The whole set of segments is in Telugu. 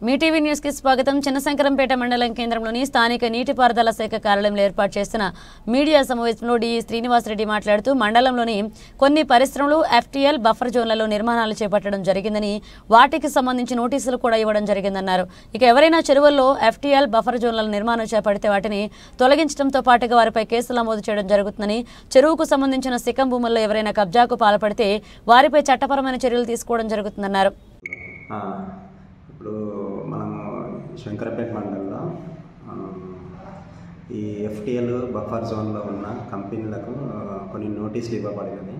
మీ టీవీ న్యూస్ కి స్వాగతం. చిన్నశంకరంపేట మండలం కేంద్రంలోని స్థానిక నీటిపారుదల శాఖ కార్యాలయంలో ఏర్పాటు చేసిన మీడియా సమావేశంలో డి శ్రీనివాసరెడ్డి మాట్లాడుతూ మండలంలోని కొన్ని పరిశ్రమలు ఎఫ్టీఎల్ బఫర్ జోన్లలో నిర్మాణాలు చేపట్టడం జరిగిందని, వాటికి సంబంధించి నోటీసులు కూడా ఇవ్వడం జరిగిందన్నారు. ఇక ఎవరైనా చెరువుల్లో ఎఫ్టీఎల్ బఫర్ జోన్ల నిర్మాణం చేపడితే వాటిని తొలగించడంతో పాటుగా వారిపై కేసులు నమోదు చేయడం జరుగుతుందని, చెరువుకు సంబంధించిన సికం భూముల్లో ఎవరైనా కబ్జాకు పాల్పడితే వారిపై చట్టపరమైన చర్యలు తీసుకోవడం జరుగుతుందన్నారు. ఇప్పుడు మనము శంకరపేట మండలంలో ఈ ఎఫ్టీఎల్ బఫర్ జోన్లో ఉన్న కంపెనీలకు కొన్ని నోటీసులు ఇవ్వబడినవి.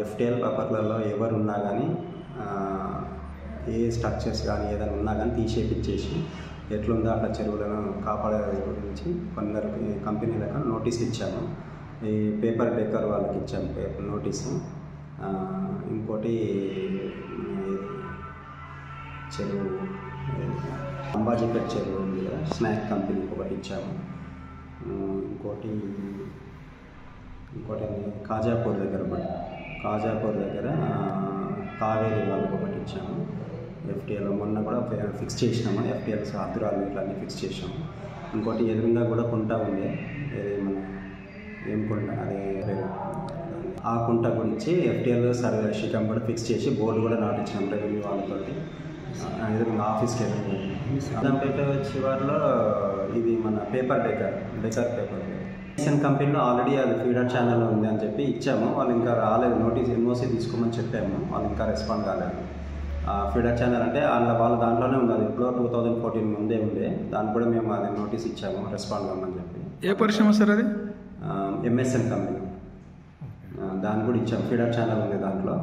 ఎఫ్టీఎల్ బఫర్లలో ఎవరు ఉన్నా కానీ ఏ స్ట్రక్చర్స్ కానీ ఏదైనా ఉన్నా కానీ తీసేపిచ్చేసి ఎట్లుందో అట్లా చెరువులను కాపాడే గురించి కొందరికి కంపెనీలకు నోటీస్ ఇచ్చాము. ఈ పేపర్ డెక్కర్ వాళ్ళకి ఇచ్చాము నోటీసు. ఇంకోటి చెరువు అంబాజీపేట చెరువు ఉంది కదా, స్నాక్ కంపెనీకి ఒకటి ఇచ్చాము. ఇంకోటి కాజాపూర్ దగ్గర కావేరీ వాళ్ళకి ఒకటి ఇచ్చాము. ఎఫ్టీఎల్ మొన్న కూడా ఫిక్స్ చేసినాము. ఎఫ్టీఎల్స్ అద్దురాలు ఇట్లన్నీ ఫిక్స్ చేసాము. ఇంకోటి ఎదురుగా కూడా కుంట ఉంది, మన ఏం కుంట అది ఆ కుంట గురించి ఎఫ్టీఎల్ సర్వే షీటం కూడా ఫిక్స్ చేసి బోర్డు కూడా నాటించాము రెవెన్యూ వాళ్ళతోటి. ఎదురుగా ఆఫీస్కి సంపేట చివరిలో ఇది మన డెక్కర్ పేపర్ రీసెంట్ కంపెనీలో ఆల్రెడీ అది ఫీడర్ ఛానల్ ఉంది అని చెప్పి ఇచ్చాము. వాళ్ళు ఇంకా రాలేదు, నోటీస్ ఎన్ఓసి తీసుకోమని చెప్పాము. వాళ్ళు ఇంకా రెస్పాండ్ కాలేదు. ఫీడర్ ఛానల్ అంటే వాళ్ళ దాంట్లోనే ఉంది, అది ఎప్పుడో 2014 ముందే ఉండే. దానికి కూడా మేము అది నోటీస్ ఇచ్చాము, రెస్పాండ్ కామని చెప్పి. ఏ పరిశ్రమ సార్ అది? MSN company. దాన్ని కూడా ఇచ్చాము. ఫీడర్ ఛానల్ ఉంది దాంట్లో,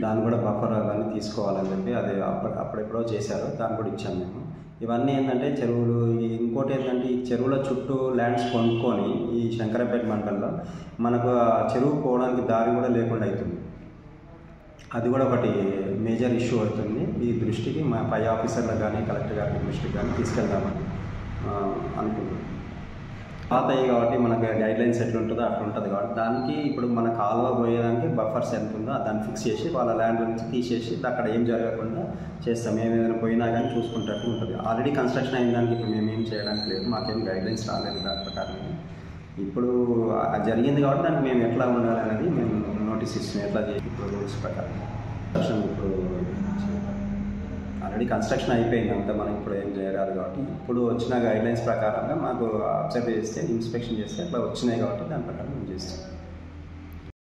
దాన్ని కూడా బఫర్ అవన్నీ తీసుకోవాలని చెప్పి అది అప్పుడెప్పుడో చేశారు. దాన్ని కూడా ఇచ్చాము మేము. ఇవన్నీ ఏంటంటే చెరువులు, ఇంకోటి ఏంటంటే ఈ చెరువుల చుట్టూ ల్యాండ్స్ కొనుక్కొని ఈ శంకరపేట మండలంలో మనకు ఆ చెరువు పోవడానికి దారి కూడా లేకుండా అవుతుంది. అది కూడా ఒకటి మేజర్ ఇష్యూ అవుతుంది. ఈ దృష్టికి మా పై ఆఫీసర్లకు కానీ కలెక్టర్ గారి దృష్టికి కానీ తీసుకెళ్దామని అనుకుంటున్నాం. పాతయ్యి కాబట్టి మనకు గైడ్లైన్స్ ఎట్లుంటుందో అట్లా ఉంటుంది కాబట్టి దానికి ఇప్పుడు మన కాలువ పోయేదానికి బఫర్స్ ఎంత ఉందో దాన్ని ఫిక్స్ చేసి వాళ్ళ ల్యాండ్ నుంచి తీసేసి అక్కడ ఏం జరగకుండా చేస్తాం. ఏదైనా పోయినా కానీ చూసుకుంటట్టు ఉంటుంది. ఆల్రెడీ కన్స్ట్రక్షన్ అయిన దానికి ఇప్పుడు మేము ఏం చేయడానికి లేదు, మాకేం గైడ్లైన్స్ రాలేదు దాని ప్రకారం. ఇప్పుడు జరిగింది కాబట్టి దానికి మేము ఎట్లా ఉండాలి అనేది మేము నోటీస్ ఇస్తున్నాం, ఎట్లా చేయాలి ఇప్పుడు రూల్స్ ప్రకారం. ఇప్పుడు ఆల్రెడీ కన్స్ట్రక్షన్ అయిపోయింది అంతా, మనం ఇప్పుడు ఏం చేయరాదు కాబట్టి ఇప్పుడు వచ్చిన గైడ్లైన్స్ ప్రకారంగా మాకు అబ్జర్వ్ చేస్తే ఇన్స్పెక్షన్ చేస్తే అట్లా వచ్చినాయి కాబట్టి దాని ప్రకారం మేము చేస్తాం.